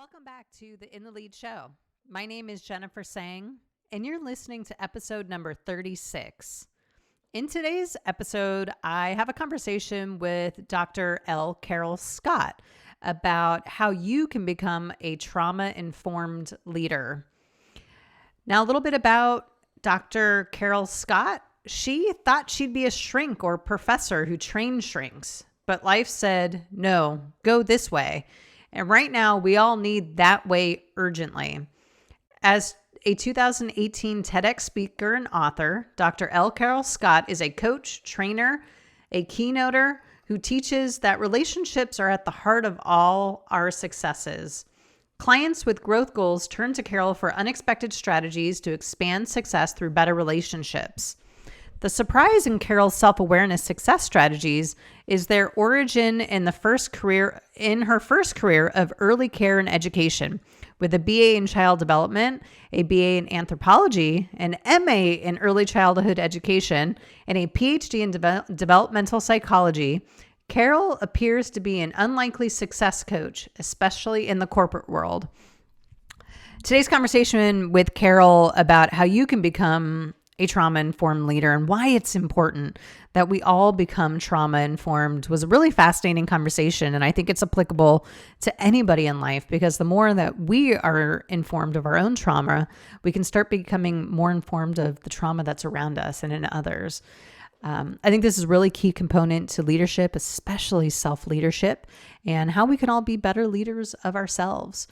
Welcome back to the In the Lead show. My name is Jennifer Tsang, and you're listening to episode number 36. In today's episode, I have a conversation with Dr. L. Carol Scott about how you can become a trauma-informed leader. Now, a little bit about Dr. Carol Scott. She thought she'd be a shrink or professor who trained shrinks, but life said, no, go this way. And right now, we all need that way urgently. As a 2018 TEDx speaker and author, Dr. L. Carol Scott is a coach, trainer, a keynoter who teaches that relationships are at the heart of all our successes. Clients with growth goals turn to Carol for unexpected strategies to expand success through better relationships. The surprise in Carol's self-awareness success strategies is their origin in her first career of early care and education, with a BA in child development, a BA in anthropology, an MA in early childhood education, and a PhD in developmental psychology. Carol appears to be an unlikely success coach, especially in the corporate world. Today's conversation with Carol about how you can become a trauma-informed leader and why it's important that we all become trauma-informed was a really fascinating conversation. And I think it's applicable to anybody in life, because the more that we are informed of our own trauma, we can start becoming more informed of the trauma that's around us and in others. I think this is a really key component to leadership, especially self-leadership, and how we can all be better leaders of ourselves.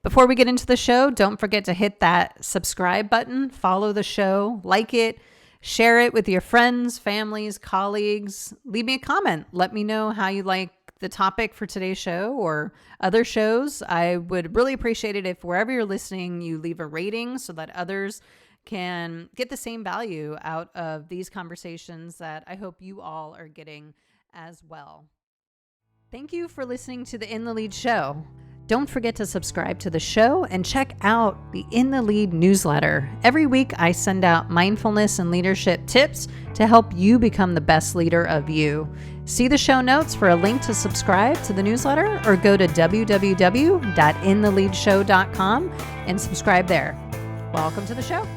Before we get into the show, don't forget to hit that subscribe button, follow the show, like it, share it with your friends, families, colleagues. Leave me a comment. Let me know how you like the topic for today's show or other shows. I would really appreciate it if wherever you're listening, you leave a rating so that others can get the same value out of these conversations that I hope you all are getting as well. Thank you for listening to the In the Lead show. Don't forget to subscribe to the show and check out the In the Lead newsletter. Every week, I send out mindfulness and leadership tips to help you become the best leader of you. See the show notes for a link to subscribe to the newsletter, or go to www.intheleadshow.com and subscribe there. Welcome to the show.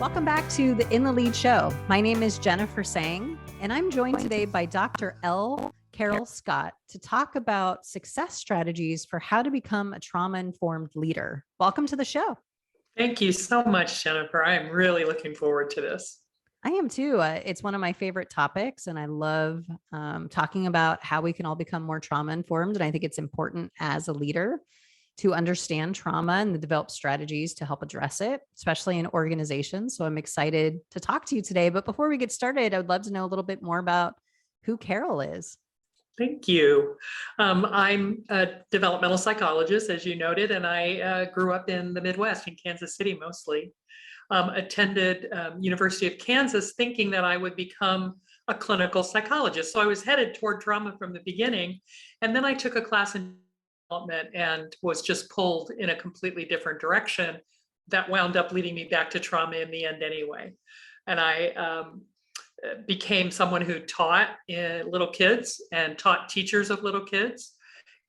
Welcome back to the In the Lead show. My name is Jennifer Tsang, and I'm joined today by Dr. L. Carol Scott to talk about success strategies for how to become a trauma-informed leader. Welcome to the show. Thank you so much, Jennifer. I am really looking forward to this. I am too. It's one of my favorite topics, and I love talking about how we can all become more trauma-informed. And I think it's important as a leader to understand trauma and to develop strategies to help address it, especially in organizations. So I'm excited to talk to you today. But before we get started, I would love to know a little bit more about who Carol is. Thank you. I'm a developmental psychologist, as you noted, and I grew up in the Midwest, in Kansas City mostly. Attended University of Kansas thinking that I would become a clinical psychologist. So I was headed toward trauma from the beginning. And then I took a class in development and was just pulled in a completely different direction that wound up leading me back to trauma in the end anyway. And I became someone who taught little kids and taught teachers of little kids,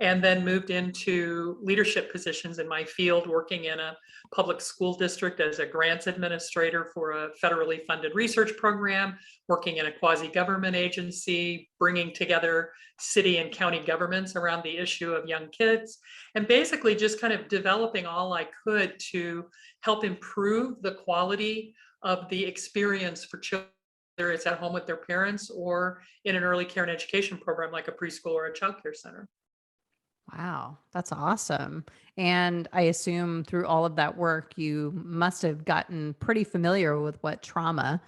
and then moved into leadership positions in my field, working in a public school district as a grants administrator for a federally funded research program, working in a quasi-government agency, bringing together city and county governments around the issue of young kids, and basically just kind of developing all I could to help improve the quality of the experience for children, whether it's at home with their parents or in an early care and education program like a preschool or a child care center. Wow, that's awesome. And I assume through all of that work, you must have gotten pretty familiar with what trauma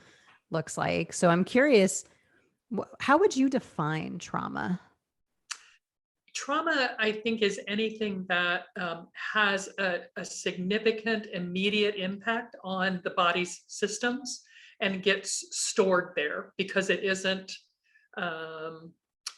looks like. So I'm curious, how would you define trauma? Trauma, I think, is anything that has a significant immediate impact on the body's systems and gets stored there because it isn't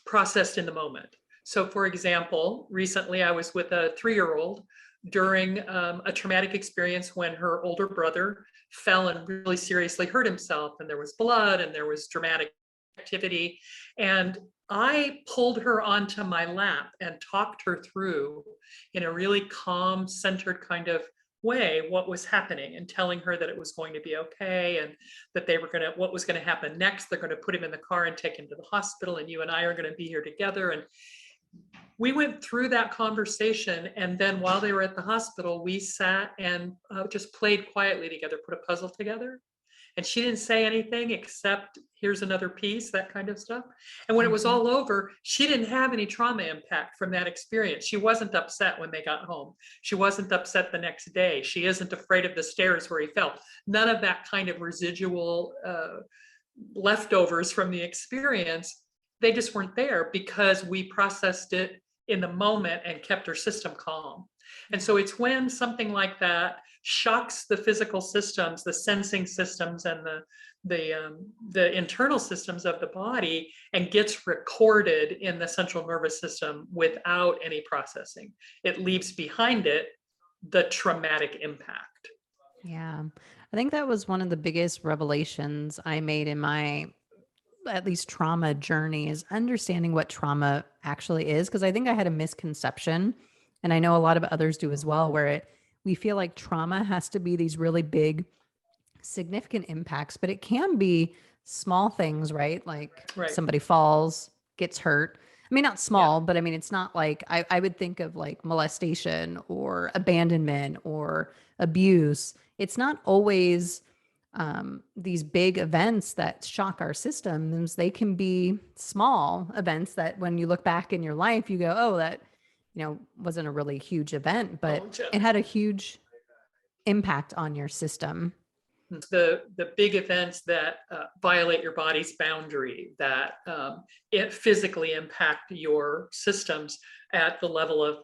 processed in the moment. So for example, recently I was with a 3-year-old during a traumatic experience when her older brother fell and really seriously hurt himself, and there was blood and there was dramatic activity. And I pulled her onto my lap and talked her through in a really calm, centered kind of way what was happening, and telling her that it was going to be okay, and that they were going to, what was going to happen next. They're going to put him in the car and take him to the hospital, and you and I are going to be here together. And we went through that conversation. And then while they were at the hospital, we sat and just played quietly together, put a puzzle together. And she didn't say anything except, here's another piece, that kind of stuff. And when it was all over, she didn't have any trauma impact from that experience. She wasn't upset when they got home. She wasn't upset the next day. She isn't afraid of the stairs where he fell. None of that kind of residual leftovers from the experience. They just weren't there because we processed it in the moment and kept her system calm. And so it's when something like that shocks the physical systems, the sensing systems, and the internal systems of the body, and gets recorded in the central nervous system without any processing. It leaves behind it the traumatic impact. Yeah. I think that was one of the biggest revelations I made in my at least trauma journey, is understanding what trauma actually is. Because I think I had a misconception, and I know a lot of others do as well, where we feel like trauma has to be these really big, significant impacts, but it can be small things, right? Like Right. somebody falls, gets hurt. I mean, not small, Yeah. but I mean, it's not like I would think of like molestation or abandonment or abuse. It's not always these big events that shock our systems. They can be small events that when you look back in your life, you go, oh, that, wasn't a really huge event, but it had a huge impact on your system. The big events that violate your body's boundary, that it physically impact your systems at the level of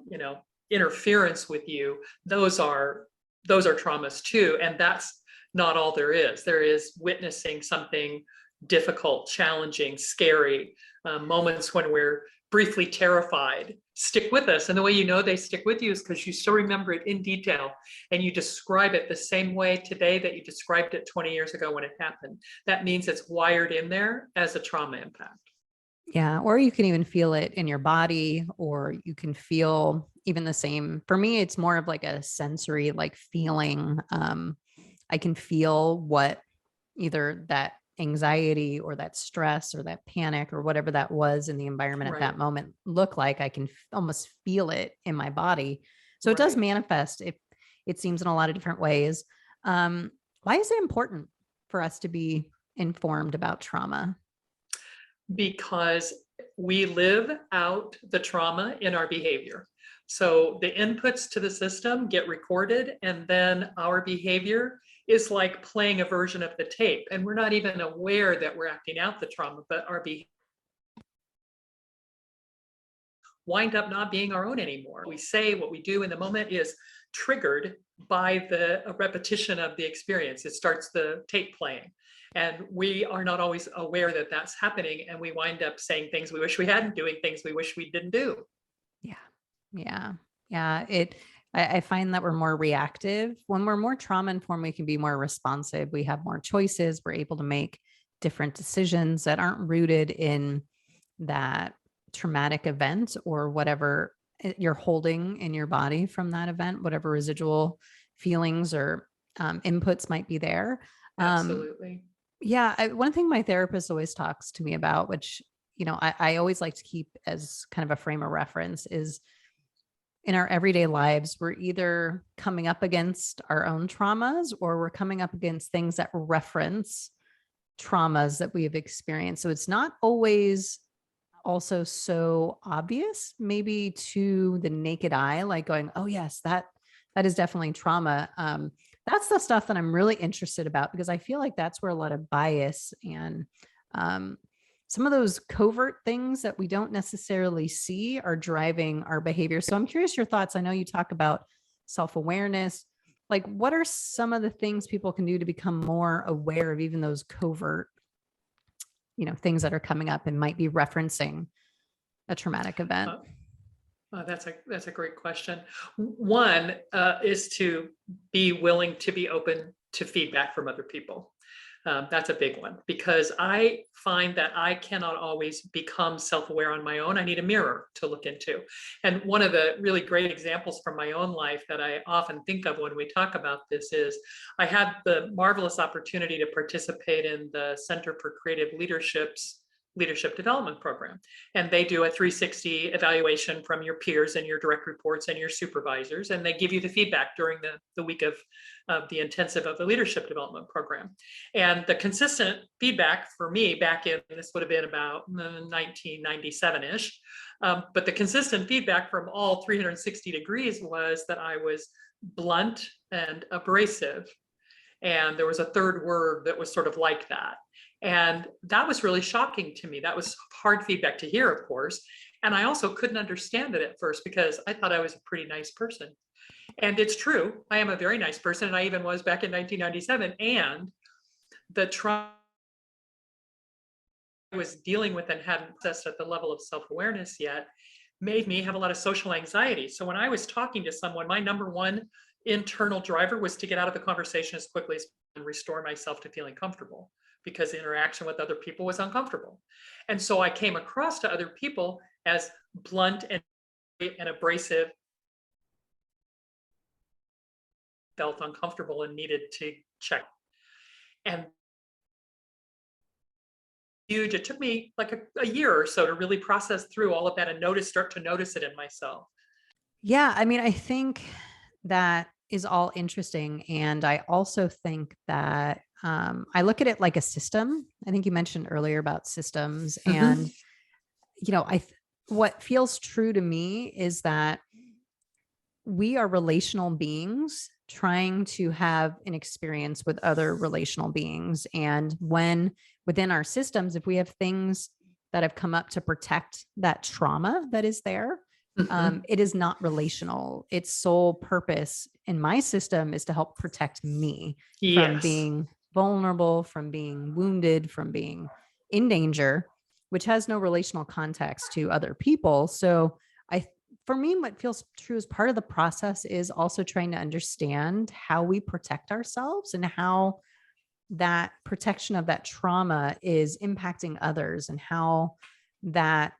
interference with you, those are traumas too. And that's not all there is. There is witnessing something difficult, challenging, scary, moments when we're briefly terrified stick with us. And the way you know they stick with you is because you still remember it in detail, and you describe it the same way today that you described it 20 years ago when it happened. That means it's wired in there as a trauma impact. Yeah. Or you can even feel it in your body, or you can feel even the same. For me, it's more of like a sensory, like feeling. I can feel what either that anxiety or that stress or that panic or whatever that was in the environment at that moment look like. I can almost feel it in my body. So it does manifest. It seems in a lot of different ways. Why is it important for us to be informed about trauma? Because we live out the trauma in our behavior. So the inputs to the system get recorded, and then our behavior is like playing a version of the tape. And we're not even aware that we're acting out the trauma, but our behavior wind up not being our own anymore. We say, what we do in the moment is triggered by the repetition of the experience. It starts the tape playing. And we are not always aware that that's happening. And we wind up saying things we wish we hadn't, doing things we wish we didn't do. Yeah. Yeah. Yeah. I find that we're more reactive. When we're more trauma informed, we can be more responsive. We have more choices. We're able to make different decisions that aren't rooted in that traumatic event or whatever you're holding in your body from that event, whatever residual feelings or inputs might be there. Absolutely. Yeah. One thing my therapist always talks to me about, which, I always like to keep as kind of a frame of reference, is in our everyday lives, we're either coming up against our own traumas or we're coming up against things that reference traumas that we have experienced. So it's not always also so obvious, maybe to the naked eye, like going, oh yes, that is definitely trauma. That's the stuff that I'm really interested about, because I feel like that's where a lot of bias and some of those covert things that we don't necessarily see are driving our behavior. So I'm curious your thoughts. I know you talk about self-awareness. Like, what are some of the things people can do to become more aware of even those covert, things that are coming up and might be referencing a traumatic event? That's a great question. One is to be willing to be open to feedback from other people. That's a big one, because I find that I cannot always become self-aware on my own. I need a mirror to look into. And one of the really great examples from my own life that I often think of when we talk about this is I had the marvelous opportunity to participate in the Center for Creative Leadership Development Program. And they do a 360 evaluation from your peers and your direct reports and your supervisors. And they give you the feedback during the week of the intensive of the leadership development program. And the consistent feedback for me back in, this would have been about 1997-ish, but the consistent feedback from all 360 degrees was that I was blunt and abrasive. And there was a third word that was sort of like that. And that was really shocking to me. That was hard feedback to hear, of course. And I also couldn't understand it at first because I thought I was a pretty nice person. And it's true, I am a very nice person, and I even was back in 1997. And the trauma I was dealing with and hadn't processed at the level of self-awareness yet made me have a lot of social anxiety. So when I was talking to someone, my number one internal driver was to get out of the conversation as quickly as possible and restore myself to feeling comfortable, because the interaction with other people was uncomfortable. And so I came across to other people as blunt and abrasive, felt uncomfortable and needed to check. And huge, it took me like a year or so to really process through all of that and start to notice it in myself. Yeah, I mean, I think that is all interesting. And I also think that I look at it like a system. I think you mentioned earlier about systems. And, what feels true to me is that we are relational beings trying to have an experience with other relational beings. And when within our systems, if we have things that have come up to protect that trauma that is there, it is not relational. Its sole purpose in my system is to help protect me from being vulnerable, from being wounded, from being in danger, which has no relational context to other people. So for me, what feels true as part of the process is also trying to understand how we protect ourselves and how that protection of that trauma is impacting others, and how that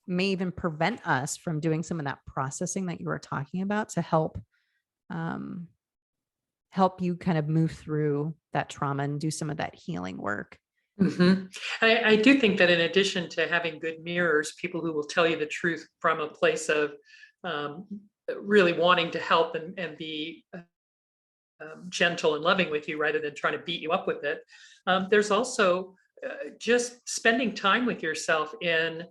may even prevent us from doing some of that processing that you were talking about to help you kind of move through that trauma and do some of that healing work. I do think that in addition to having good mirrors, people who will tell you the truth from a place of really wanting to help and be gentle and loving with you rather than trying to beat you up with it. There's also just spending time with yourself in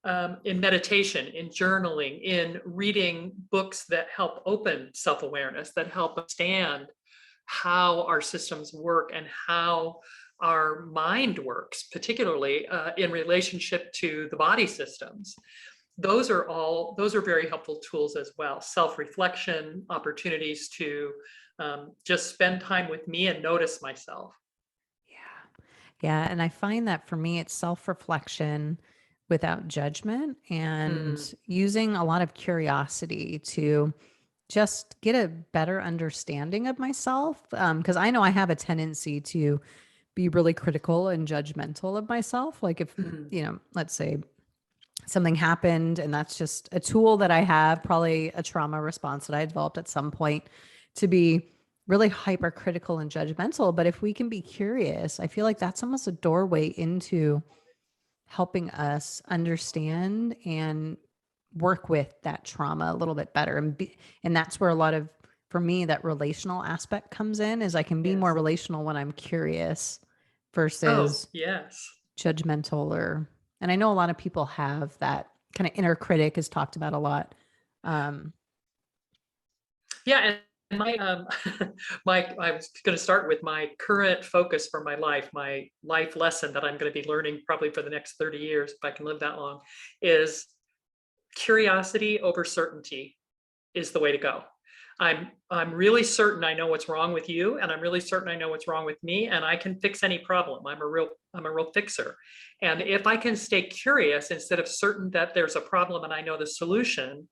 meditation, in journaling, in reading books that help open self-awareness, that help understand how our systems work and how our mind works, particularly in relationship to the body systems. Those are very helpful tools as well. Self-reflection, opportunities to just spend time with me and notice myself. Yeah. And I find that for me, it's self-reflection without judgment and using a lot of curiosity to just get a better understanding of myself. Because I know I have a tendency to be really critical and judgmental of myself. Like if, let's say something happened, and that's just a tool that I have, probably a trauma response that I developed at some point, to be really hypercritical and judgmental. But if we can be curious, I feel like that's almost a doorway into helping us understand and work with that trauma a little bit better. And that's where a lot of, for me, that relational aspect comes in, is I can be more relational when I'm curious versus judgmental. And I know a lot of people have that kind of inner critic is talked about a lot. And my I was going to start with my current focus for my life lesson that I'm going to be learning probably for the next 30 years, if I can live that long, is curiosity over certainty is the way to go. I'm really certain I know what's wrong with you, and I'm really certain I know what's wrong with me, and I can fix any problem. I'm a real fixer. And if I can stay curious instead of certain that there's a problem and I know the solution,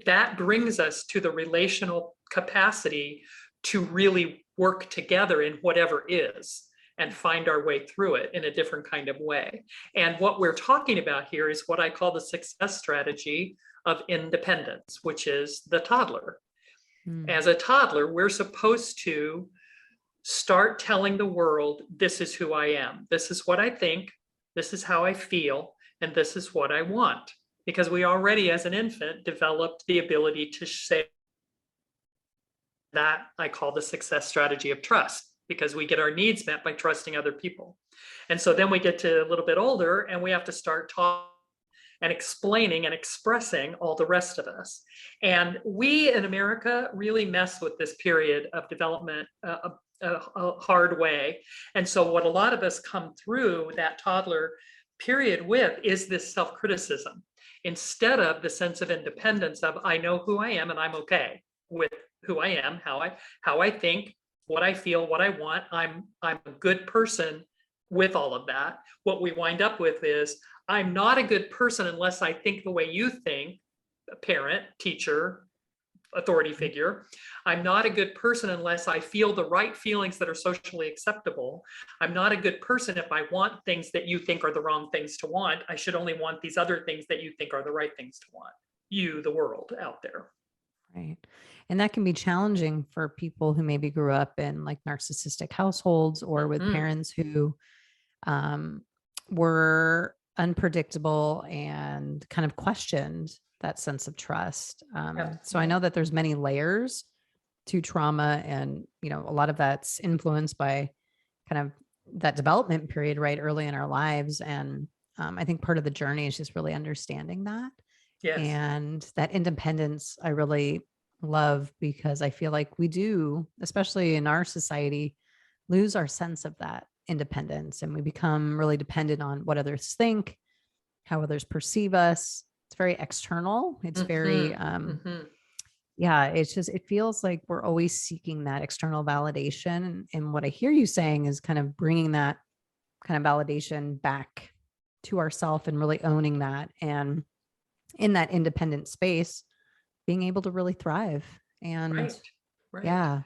that brings us to the relational capacity to really work together in whatever is. and find our way through it in a different kind of way. And what we're talking about here is what I call the success strategy of independence, which is the toddler. As a toddler, we're supposed to start telling the world, this is who I am. This is what I think. This is how I feel. And this is what I want. Because we already, as an infant, developed the ability to say that I call the success strategy of trust, because we get our needs met by trusting other people. And so then we get to a little bit older and we have to start talking and explaining and expressing all the rest of us. And we in America really mess with this period of development a hard way. And so what a lot of us come through that toddler period with is this self-criticism, instead of the sense of independence of, I know who I am and I'm okay with who I am, how I think, what I feel, what I want. I'm a good person with all of that. What we wind up with is, I'm not a good person unless I think the way you think, a parent, teacher, authority figure. I'm not a good person unless I feel the right feelings that are socially acceptable. I'm not a good person if I want things that you think are the wrong things to want. I should only want these other things that you think are the right things to want. You, the world out there. Right. And that can be challenging for people who maybe grew up in like narcissistic households or with parents who were unpredictable and kind of questioned that sense of trust. So I know that there's many layers to trauma, and, you know, a lot of that's influenced by kind of that development period right early in our lives. And I think part of the journey is just really understanding that. Yes. And that independence I really love, because I feel like we do, especially in our society, lose our sense of that independence, and we become really dependent on what others think, how others perceive us. It's very external. It's very, yeah, it's just, it feels like we're always seeking that external validation. And what I hear you saying is kind of bringing that kind of validation back to ourselves and really owning that. And in that independent space, being able to really thrive. And right. Yeah.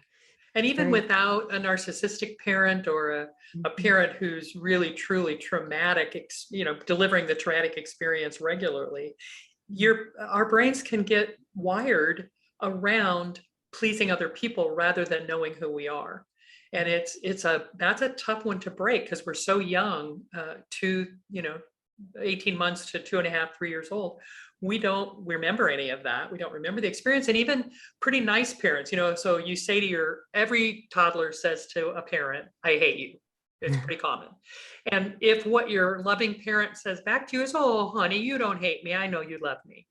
And even without a narcissistic parent or a parent who's really, truly traumatic, delivering the traumatic experience regularly, our brains can get wired around pleasing other people rather than knowing who we are. And that's a tough one to break, because we're so young, 18 months to 2.5, 3 years old. We don't remember any of that. We don't remember the experience. And even pretty nice parents, so you say to every toddler says to a parent, I hate you. It's pretty common. And if what your loving parent says back to you is, oh, honey, you don't hate me. I know you love me.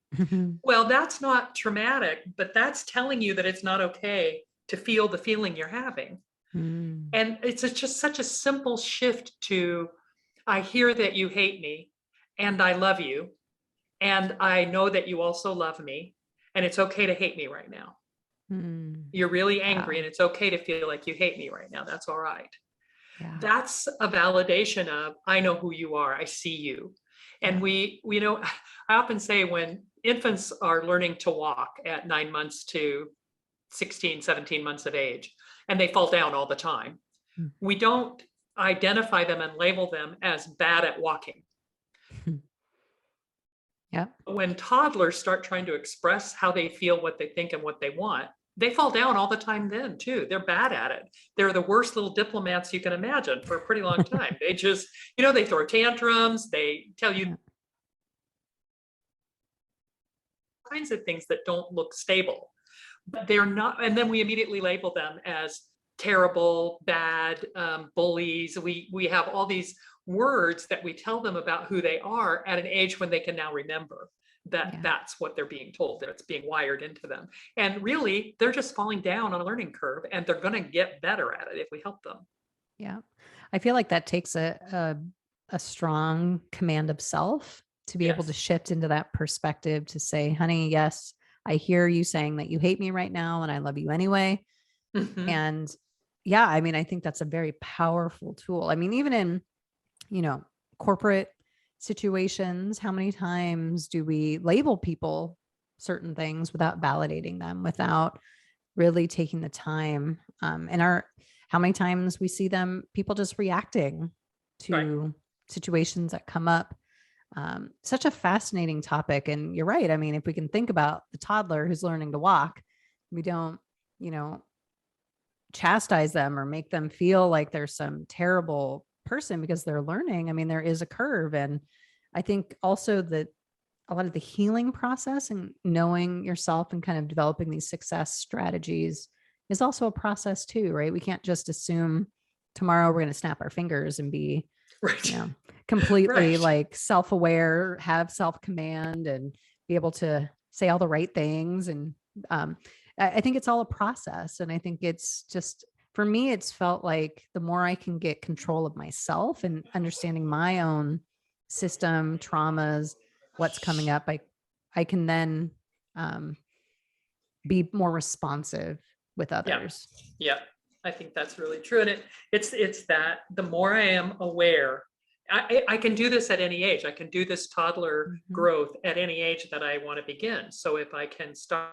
Well, that's not traumatic, but that's telling you that it's not okay to feel the feeling you're having. And it's just such a simple shift to, I hear that you hate me and I love you. And I know that you also love me, and it's okay to hate me right now. You're really angry, and it's okay to feel like you hate me right now. That's all right. Yeah. That's a validation of, I know who you are. I see you. And we I often say when infants are learning to walk at 9 months to 16, 17 months of age, and they fall down all the time, we don't identify them and label them as bad at walking. Yeah. When toddlers start trying to express how they feel, what they think, and what they want, they fall down all the time then too. They're bad at it. They're the worst little diplomats you can imagine for a pretty long time. They just, they throw tantrums. They tell you kinds of things that don't look stable, but they're not. And then we immediately label them as terrible, bad, bullies. We have all these words that we tell them about who they are at an age when they can now remember that that's what they're being told, that it's being wired into them. And really, they're just falling down on a learning curve, and they're going to get better at it if we help them. Yeah. I feel like that takes a strong command of self to be able to shift into that perspective to say, honey, yes, I hear you saying that you hate me right now and I love you anyway. And yeah, I mean, I think that's a very powerful tool. I mean, even in corporate situations, how many times do we label people certain things without validating them, without really taking the time in our how many times we see people just reacting Right. to situations that come up. Such a fascinating topic. And you're right. I mean, if we can think about the toddler who's learning to walk, we don't, you know, chastise them or make them feel like they're some terrible person because they're learning. I mean, there is a curve. And I think also that a lot of the healing process and knowing yourself and kind of developing these success strategies is also a process too, right? We can't just assume tomorrow we're going to snap our fingers and be, Right. completely Right. like self-aware, have self-command and be able to say all the right things. And um, I think it's all a process. And I think it's just, for me, it's felt like the more I can get control of myself and understanding my own system, traumas, what's coming up, I can then um, be more responsive with Yeah. others. Yeah. I think that's really true. And it's that the more I am aware, I can do this at any age. I can do this toddler Mhm. growth at any age that I want to begin. So if I can start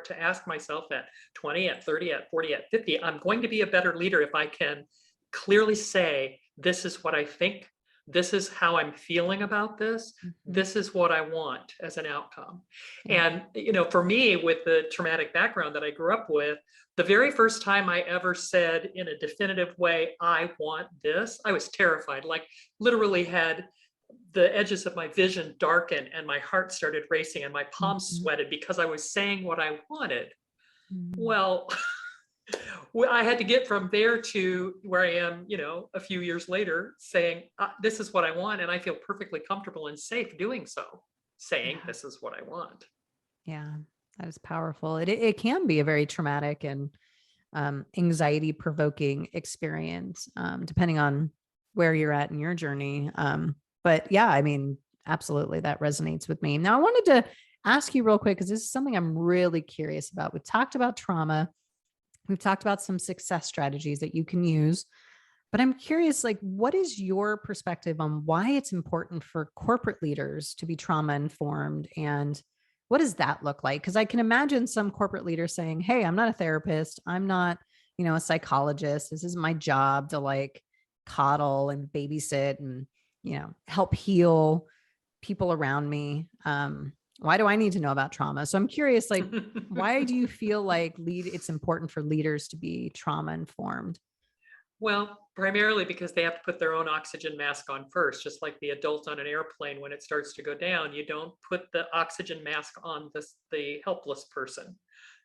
to ask myself at 20, at 30, at 40, at 50, I'm going to be a better leader if I can clearly say, this is what I think. This is how I'm feeling about this. Mhm. This is what I want as an outcome. Yeah. And, for me, with the traumatic background that I grew up with, the very first time I ever said in a definitive way, I want this, I was terrified, like literally had the edges of my vision darkened and my heart started racing and my palms Mhm. sweated because I was saying what I wanted. Mhm. Well, I had to get from there to where I am, a few years later saying, this is what I want. And I feel perfectly comfortable and safe doing so, saying, Yeah. this is what I want. Yeah. That is powerful. It can be a very traumatic and anxiety provoking experience, depending on where you're at in your journey. But yeah, I mean, absolutely, that resonates with me. Now, I wanted to ask you real quick, because this is something I'm really curious about. We've talked about trauma, we've talked about some success strategies that you can use, but I'm curious, like, what is your perspective on why it's important for corporate leaders to be trauma informed? And what does that look like? Because I can imagine some corporate leaders saying, hey, I'm not a therapist. I'm not, a psychologist. This is my job to like coddle and babysit and, help heal people around me. Why do I need to know about trauma? So I'm curious, like, why do you feel like it's important for leaders to be trauma informed? Well, primarily because they have to put their own oxygen mask on first, just like the adult on an airplane. When it starts to go down, you don't put the oxygen mask on the helpless person.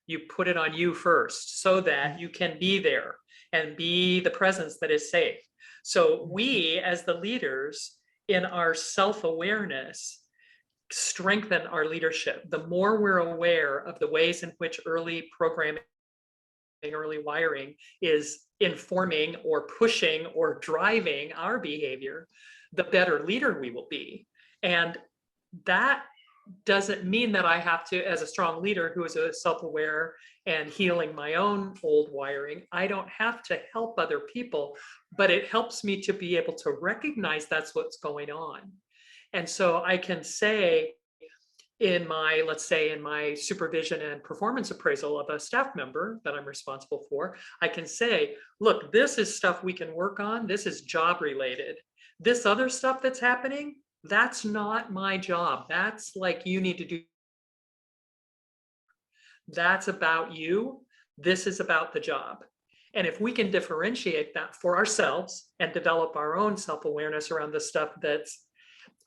You put it on you first so that you can be there and be the presence that is safe. So we, as the leaders, in our self-awareness, strengthen our leadership. The more we're aware of the ways in which early programming, early wiring is informing or pushing or driving our behavior, the better leader we will be. And that doesn't mean that I have to, as a strong leader who is a self-aware and healing my own old wiring, I don't have to help other people, but it helps me to be able to recognize that's what's going on. And so I can say, let's say in my supervision and performance appraisal of a staff member that I'm responsible for, I can say, look, this is stuff we can work on. This is job related. This other stuff that's happening, that's not my job. That's like, you need to do, that's about you. This is about the job. And if we can differentiate that for ourselves and develop our own self-awareness around the stuff that's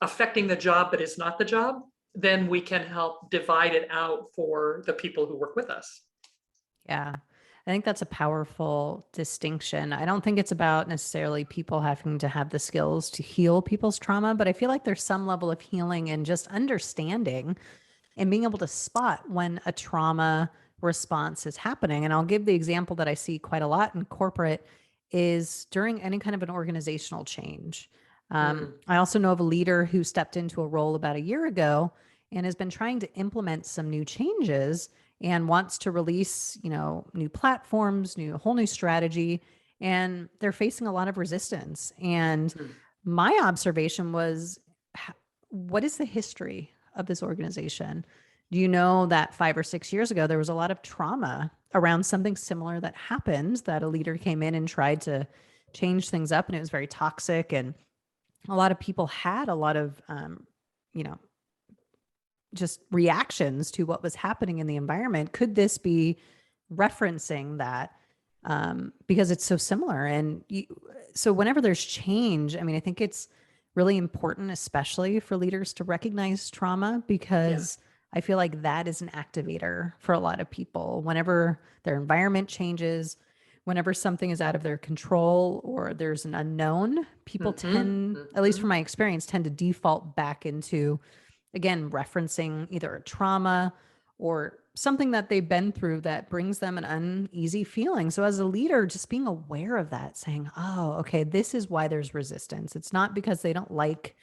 affecting the job but is not the job, then we can help divide it out for the people who work with us. Yeah. I think that's a powerful distinction. I don't think it's about necessarily people having to have the skills to heal people's trauma, but I feel like there's some level of healing and just understanding and being able to spot when a trauma response is happening. And I'll give the example that I see quite a lot in corporate is during any kind of an organizational change. Mm, I also know of a leader who stepped into a role about a year ago and has been trying to implement some new changes and wants to release, new platforms, whole new strategy, and they're facing a lot of resistance. And mm, my observation was, what is the history of this organization? Do you know that 5 or 6 years ago, there was a lot of trauma around something similar that happened, that a leader came in and tried to change things up, and it was very toxic. And a lot of people had a lot of, you know, just reactions to what was happening in the environment. Could this be referencing that? Because it's so similar. And so whenever there's change, I mean, I think it's really important, especially for leaders, to recognize trauma, Yeah. because I feel like that is an activator for a lot of people. Whenever their environment changes, whenever something is out of their control or there's an unknown, people Hmm. tend, at least from my experience, tend to default back into, again, referencing either a trauma or something that they've been through that brings them an uneasy feeling. So as a leader, just being aware of that, saying, oh, okay, this is why there's resistance. It's not because they don't like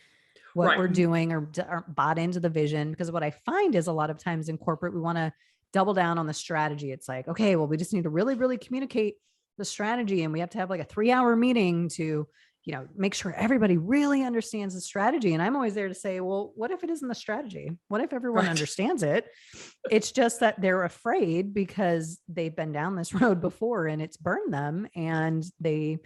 what Right. we're doing or aren't bought into the vision. Because what I find is a lot of times in corporate, we want to double down on the strategy. It's like, okay, well, we just need to really, really communicate the strategy. And we have to have like a 3-hour meeting to, make sure everybody really understands the strategy. And I'm always there to say, well, what if it isn't the strategy? What if everyone Right. understands it? It's just that they're afraid because they've been down this road before and it's burned them, and they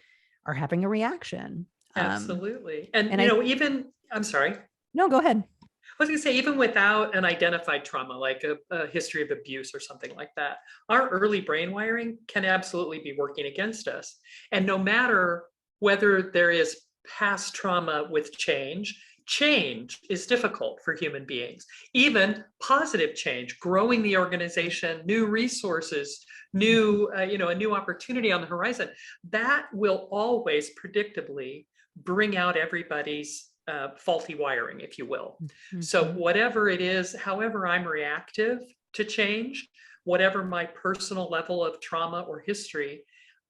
are having a reaction. Absolutely. And, And I, even, I'm sorry. no, go ahead. I was going to say, even without an identified trauma, like a history of abuse or something like that, our early brain wiring can absolutely be working against us. And no matter whether there is past trauma with change, change is difficult for human beings. Even positive change, growing the organization, new resources, new, a new opportunity on the horizon, that will always predictably bring out everybody's faulty wiring, if you will. So Mhm. whatever it is, however I'm reactive to change, whatever my personal level of trauma or history,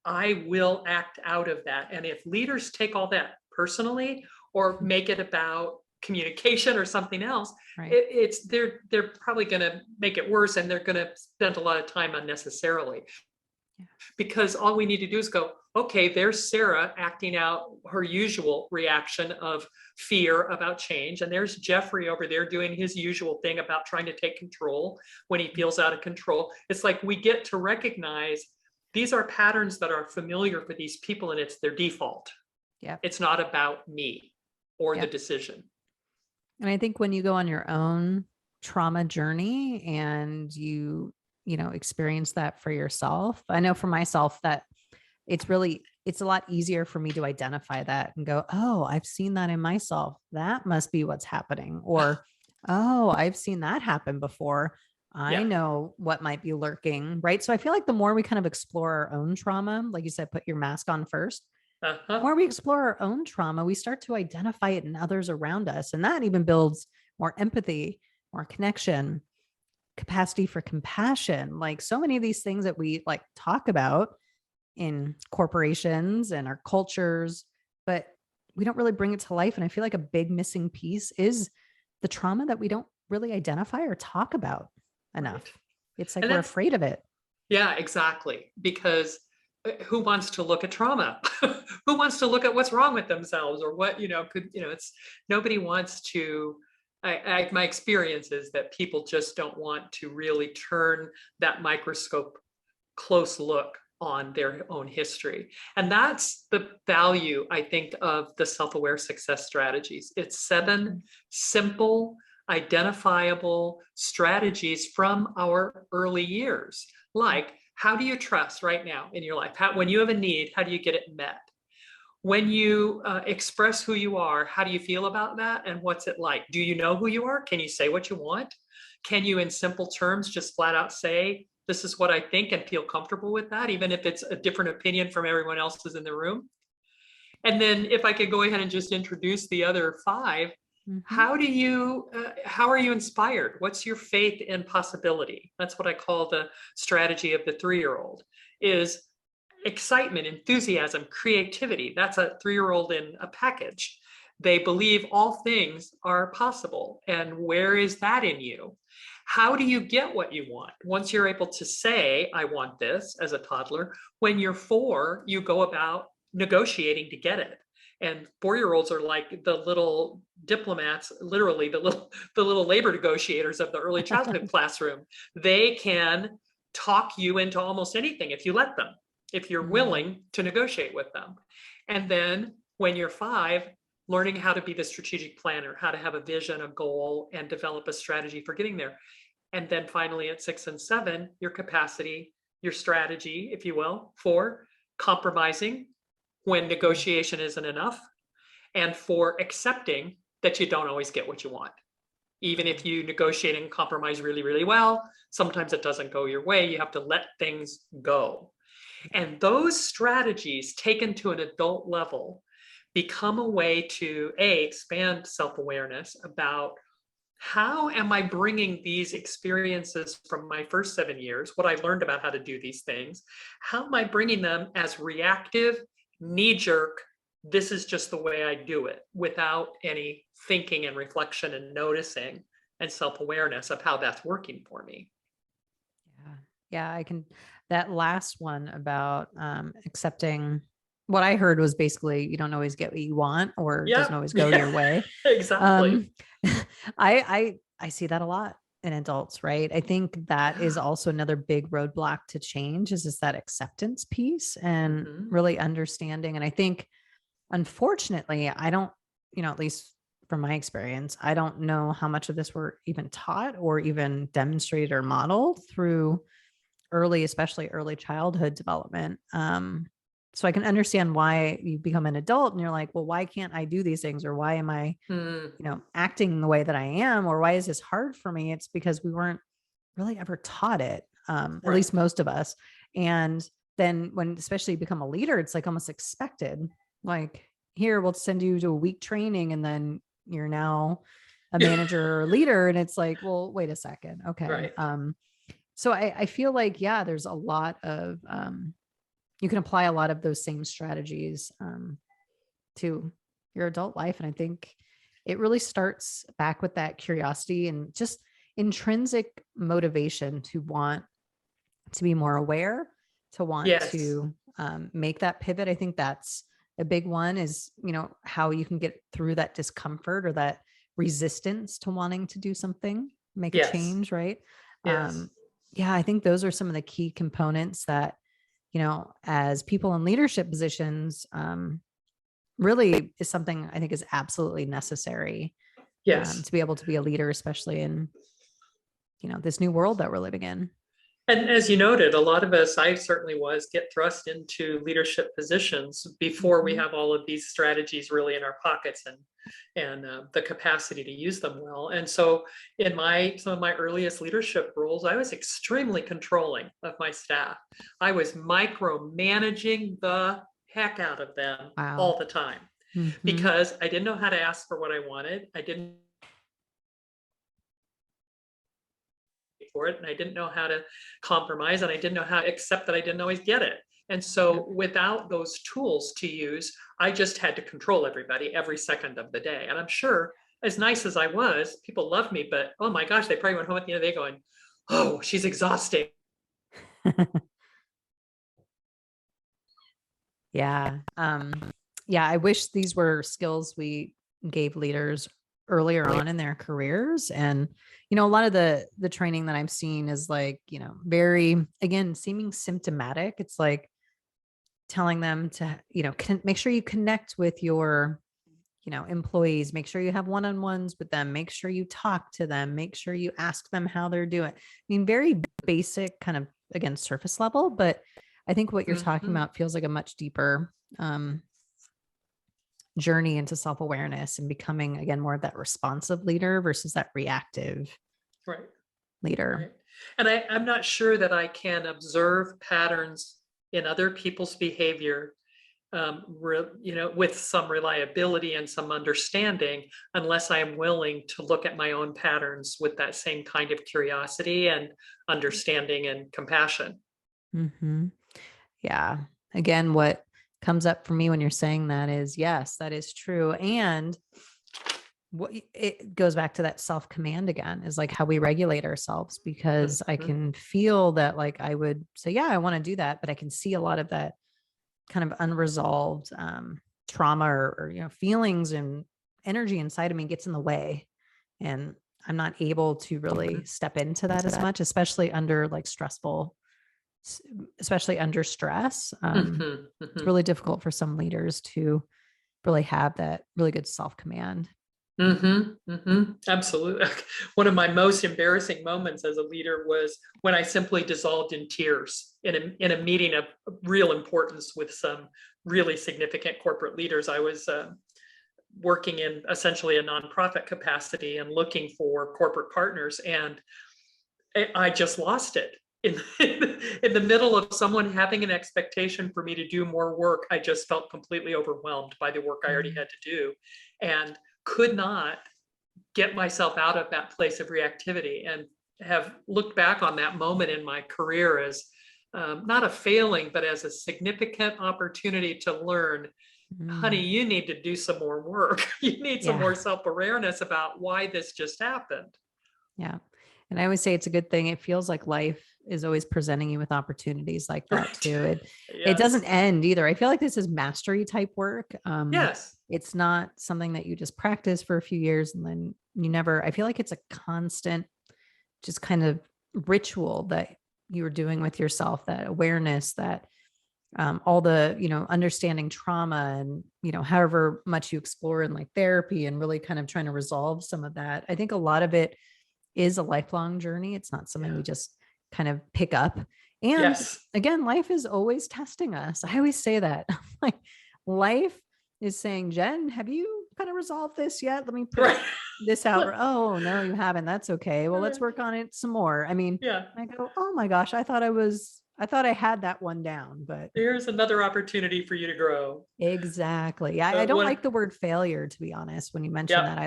I will act out of that. And if leaders take all that personally or make it about communication or something else, Right. they're probably going to make it worse, and they're going to spend a lot of time unnecessarily. Yeah. Because all we need to do is go, okay, there's Sarah acting out her usual reaction of fear about change. And there's Jeffrey over there doing his usual thing about trying to take control when he feels out of control. It's like we get to recognize these are patterns that are familiar for these people, and it's their default. Yeah. It's not about me or Yeah. the decision. And I think when you go on your own trauma journey and experience that for yourself, I know for myself that it's a lot easier for me to identify that and go, oh, I've seen that in myself. That must be what's happening. Or, oh, I've seen that happen before. I Yeah. know what might be lurking. Right. So I feel like the more we kind of explore our own trauma, like you said, put your mask on first, Uh-huh. more we explore our own trauma, we start to identify it in others around us. And that even builds more empathy, more connection, capacity for compassion. Like so many of these things that we like talk about in corporations and our cultures, but we don't really bring it to life. And I feel like a big missing piece is the trauma that we don't really identify or talk about enough. Right. It's like And we're that's, afraid of it. yeah, exactly. Because who wants to look at trauma? Who wants to look at what's wrong with themselves, or what, it's nobody wants to. My experience is that people just don't want to really turn that microscope close look on their own history. And that's the value, I think, of the self-aware success strategies. It's 7 simple, identifiable strategies from our early years. Like, how do you trust right now in your life? When you have a need, how do you get it met? When you express who you are, how do you feel about that? And what's it like? Do you know who you are? Can you say what you want? Can you, in simple terms, just flat out say, this is what I think, and feel comfortable with that, even if it's a different opinion from everyone else's in the room? And then if I could go ahead and just introduce the other 5, Mm-hmm. how are you inspired? What's your faith in possibility? That's what I call the strategy of the 3-year-old, is excitement, enthusiasm, creativity. That's a 3-year-old in a package. They believe all things are possible. And where is that in you? How do you get what you want? Once you're able to say, I want this, as a toddler, when you're 4, you go about negotiating to get it. And 4-year-olds are like the little diplomats, literally the little labor negotiators of the early childhood classroom. They can talk you into almost anything if you let them, if you're willing to negotiate with them. And then when you're 5, learning how to be the strategic planner, how to have a vision, a goal, and develop a strategy for getting there. And then finally at 6 and 7, your capacity, your strategy, if you will, for compromising when negotiation isn't enough, and for accepting that you don't always get what you want. Even if you negotiate and compromise really, really well, sometimes it doesn't go your way. You have to let things go. And those strategies taken to an adult level become a way to expand self-awareness about how am I bringing these experiences from my first 7 years, what I learned about how to do these things, how am I bringing them as reactive, knee-jerk, this is just the way I do it, without any thinking and reflection and noticing and self-awareness of how that's working for me. Yeah, I can. That last one about accepting, what I heard was basically you don't always get what you want, or it doesn't always go your way. Exactly. I see that a lot in adults, right? I think that is also another big roadblock to change is that acceptance piece and really understanding. And I think, unfortunately, I don't, at least from my experience, I don't know how much of this we're even taught or even demonstrated or modeled through especially early childhood development. So I can understand why you become an adult and you're like, well, why can't I do these things? Or why am I, acting the way that I am? Or why is this hard for me? It's because we weren't really ever taught it, at least most of us. And then when especially you become a leader, it's like almost expected, like, here, we'll send you to a week training and then you're now a manager or leader. And it's like, well, wait a second. Okay. So I feel like, there's a lot of, you can apply a lot of those same strategies to your adult life. And I think it really starts back with that curiosity and just intrinsic motivation to want to be more aware, to want to make that pivot. I think that's a big one is, how you can get through that discomfort or that resistance to wanting to do something, make a change, right? I think those are some of the key components that, as people in leadership positions, really is something I think is absolutely necessary to be able to be a leader, especially in, this new world that we're living in. And as you noted, a lot of us, I certainly get thrust into leadership positions before we have all of these strategies really in our pockets and the capacity to use them well. And so in some of my earliest leadership roles, I was extremely controlling of my staff. I was micromanaging the heck out of them all the time because I didn't know how to ask for what I wanted. I didn't for it, and I didn't know how to compromise, and I didn't know how to accept that I didn't always get it. And so without those tools to use, I just had to control everybody every second of the day. And I'm sure, as nice as I was, people loved me, but oh my gosh, they probably went home at the end of the day going, oh, she's exhausting. I wish these were skills we gave leaders earlier on in their careers. And, a lot of the training that I'm seeing is like, very, again, seeming symptomatic. It's like telling them to, make sure you connect with your, employees, make sure you have one-on-ones with them, make sure you talk to them, make sure you ask them how they're doing. I mean, very basic kind of, again, surface level, but I think what you're talking about feels like a much deeper, journey into self-awareness and becoming, again, more of that responsive leader versus that reactive leader. And I'm not sure that I can observe patterns in other people's behavior, with some reliability and some understanding, unless I am willing to look at my own patterns with that same kind of curiosity and understanding and compassion. Yeah. Again, what comes up for me when you're saying that is, yes, that is true. And what it goes back to that self-command again, is like how we regulate ourselves, because I can feel that, like, I would say, yeah, I want to do that, but I can see a lot of that kind of unresolved trauma or, feelings and energy inside of me gets in the way. And I'm not able to really step into that as much, especially under like especially under stress. It's really difficult for some leaders to really have that really good self-command. Absolutely. One of my most embarrassing moments as a leader was when I simply dissolved in tears in a meeting of real importance with some really significant corporate leaders. I was working in essentially a nonprofit capacity and looking for corporate partners, and I just lost it. In the middle of someone having an expectation for me to do more work, I just felt completely overwhelmed by the work I already had to do and could not get myself out of that place of reactivity, and have looked back on that moment in my career as not a failing, but as a significant opportunity to learn, honey, you need to do some more work. You need some more self-awareness about why this just happened. Yeah. And I always say it's a good thing. It feels like life is always presenting you with opportunities like that too. It doesn't end either. I feel like this is mastery type work. Yes. It's not something that you just practice for a few years and then you never, I feel like it's a constant, just kind of ritual that you're doing with yourself, that awareness, that all the, understanding trauma and, however much you explore in like therapy and really kind of trying to resolve some of that. I think a lot of it is a lifelong journey. It's not something we just kind of pick up. And again, life is always testing us. I always say that. Like life is saying, Jen, have you kind of resolved this yet? Let me put this out. Oh, no, you haven't. That's okay. Well, let's work on it some more. I mean, I go, oh my gosh, I thought I had that one down, but here's another opportunity for you to grow. Exactly. I don't like the word failure, to be honest, when you mention that.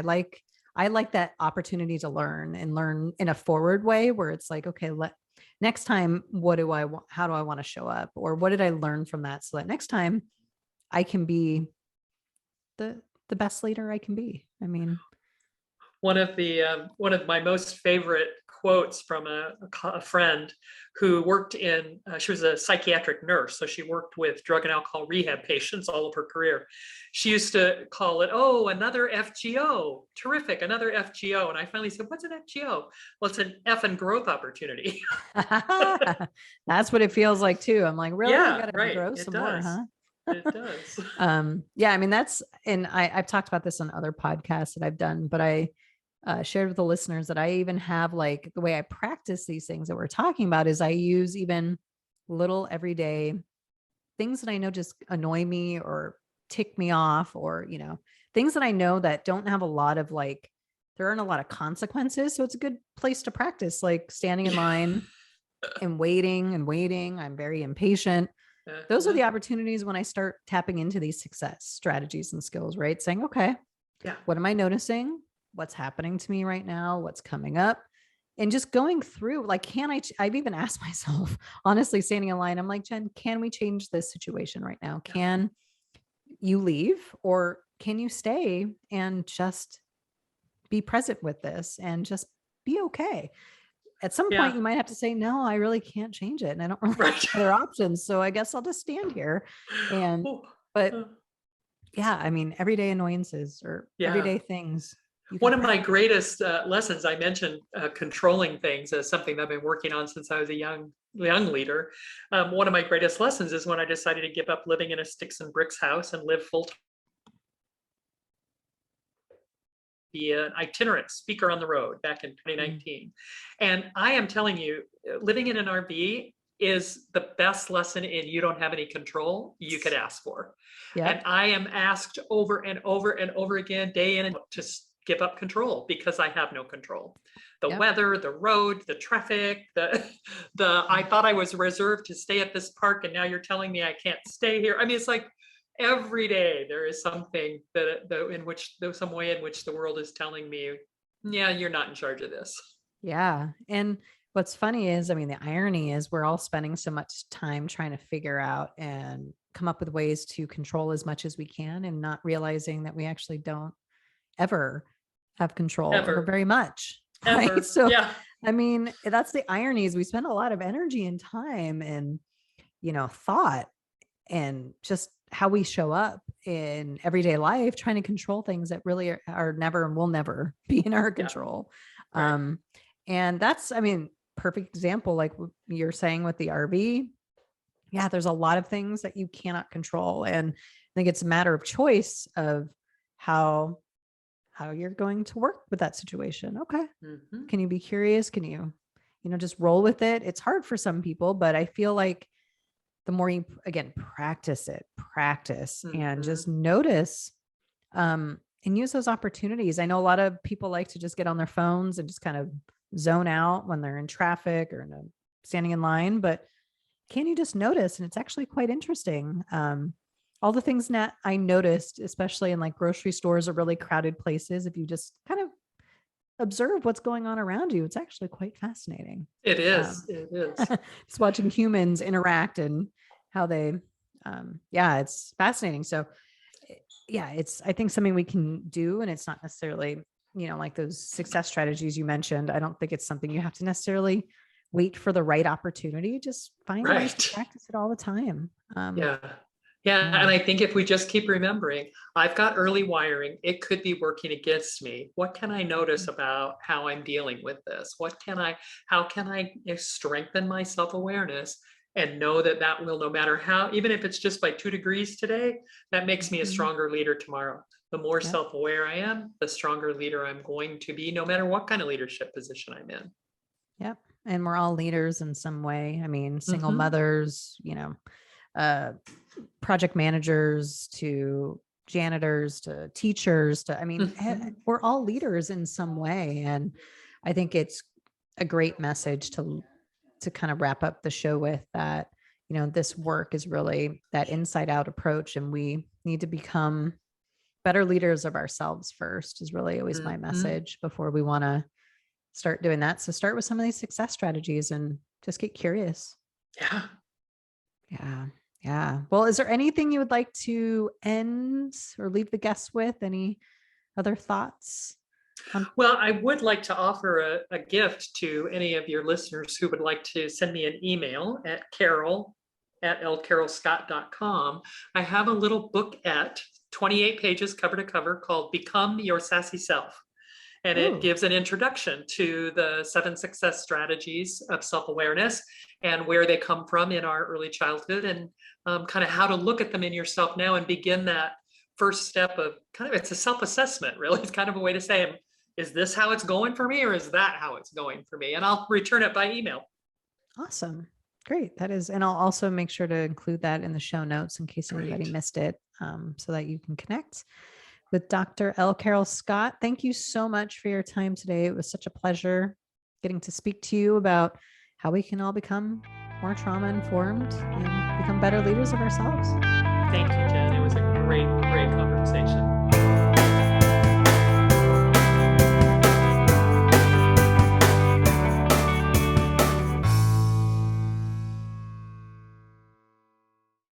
I like that opportunity to learn and learn in a forward way where it's like, okay, next time, what do I want? How do I want to show up? Or what did I learn from that? So that next time I can be the best leader I can be. I mean, one of my most favorite quotes from a friend who worked in, she was a psychiatric nurse, so she worked with drug and alcohol rehab patients all of her career. She used to call it, oh, another FGO, terrific, another FGO. And I finally said, what's an FGO? Well, it's an F and growth opportunity. That's what it feels like too. I'm like, really? Yeah, you gotta right. grow some more, huh? It does. Yeah, I mean, and I've talked about this on other podcasts that I've done, but I shared with the listeners that I even have like the way I practice these things that we're talking about is I use even little everyday things that I know just annoy me or tick me off, or, things that I know that don't have a lot of like, there aren't a lot of consequences. So it's a good place to practice, like standing in line and waiting. I'm very impatient. Those are the opportunities when I start tapping into these success strategies and skills, right? Saying, okay, what am I noticing? What's happening to me right now? What's coming up? And just going through, like, I've even asked myself, honestly, standing in line, I'm like, Jen, can we change this situation right now? Can you leave or can you stay and just be present with this and just be okay? At some point you might have to say, no, I really can't change it. And I don't really have other options. So I guess I'll just stand here. But yeah, I mean, everyday annoyances or everyday things. One of my greatest lessons, I mentioned controlling things as something that I've been working on since I was a young leader. One of my greatest lessons is when I decided to give up living in a sticks and bricks house and live full time. Be an itinerant speaker on the road back in 2019. And I am telling you, living in an RV is the best lesson in you don't have any control you could ask for. And I am asked over and over and over again, day in and out, to give up control because I have no control. The weather, the road, the traffic, I thought I was reserved to stay at this park and now you're telling me I can't stay here. I mean, it's like every day there is something some way in which the world is telling me, yeah, you're not in charge of this. Yeah. And what's funny is, I mean, the irony is we're all spending so much time trying to figure out and come up with ways to control as much as we can and not realizing that we actually don't ever have control over very much. Right. So, I mean, that's the irony is we spend a lot of energy and time and, thought and just how we show up in everyday life, trying to control things that really are never and will never be in our Yeah. control. Right. And that's, I mean, perfect example, like you're saying with the RV. Yeah, there's a lot of things that you cannot control. And I think it's a matter of choice of how you're going to work with that situation. Okay. Mhm. Can you be curious? Can you, just roll with it? It's hard for some people, but I feel like the more you, again, practice and just Mhm. notice, and use those opportunities. I know a lot of people like to just get on their phones and just kind of zone out when they're in traffic or standing in line, but can you just notice? And it's actually quite interesting. All the things that I noticed, especially in like grocery stores or really crowded places, if you just kind of observe what's going on around you, it's actually quite fascinating. It Um, is. It is. just watching humans interact and how they, yeah, it's fascinating. So, yeah, it's, I think, something we can do. And it's not necessarily, like those success strategies you mentioned. I don't think it's something you have to necessarily wait for the right opportunity. Just find ways to Right. practice it all the time. Yeah. Yeah. Yeah. And I think if we just keep remembering, I've got early wiring, it could be working against me. What can I notice about how I'm dealing with this? How can I strengthen my self awareness and know that that will, no matter how, even if it's just by 2 degrees today, that makes me a Mhm. stronger leader tomorrow. The more Yep. self aware I am, the stronger leader I'm going to be, no matter what kind of leadership position I'm in. Yep. And we're all leaders in some way. I mean, single Hmm. mothers, uh, project managers to janitors to teachers to, I mean, Hmm. we're all leaders in some way. And I think it's a great message to kind of wrap up the show with that, this work is really that inside out approach. And we need to become better leaders of ourselves first, is really always my Hmm. message before we want to start doing that. So start with some of these success strategies and just get curious. Yeah. Yeah. Yeah. Well, is there anything you would like to end or leave the guests with? Any other thoughts on? Well, I would like to offer a gift to any of your listeners who would like to send me an email at carol@lcarolscott.com. I have a little book at 28 pages cover to cover called Become Your Sassy Self. And it Oh, gives an introduction to the 7 success strategies of self awareness and where they come from in our early childhood, and kind of how to look at them in yourself now and begin that first step of kind of, it's a self assessment, really. It's kind of a way to say, is this how it's going for me, or is that how it's going for me? And I'll return it by email. awesome. Great. That is, and I'll also make sure to include that in the show notes in case anybody Great. missed it, so that you can connect with Dr. L. Carol Scott. Thank you so much for your time today. It was such a pleasure getting to speak to you about how we can all become more trauma informed and become better leaders of ourselves. Thank you, Jen. It was a great, great conversation.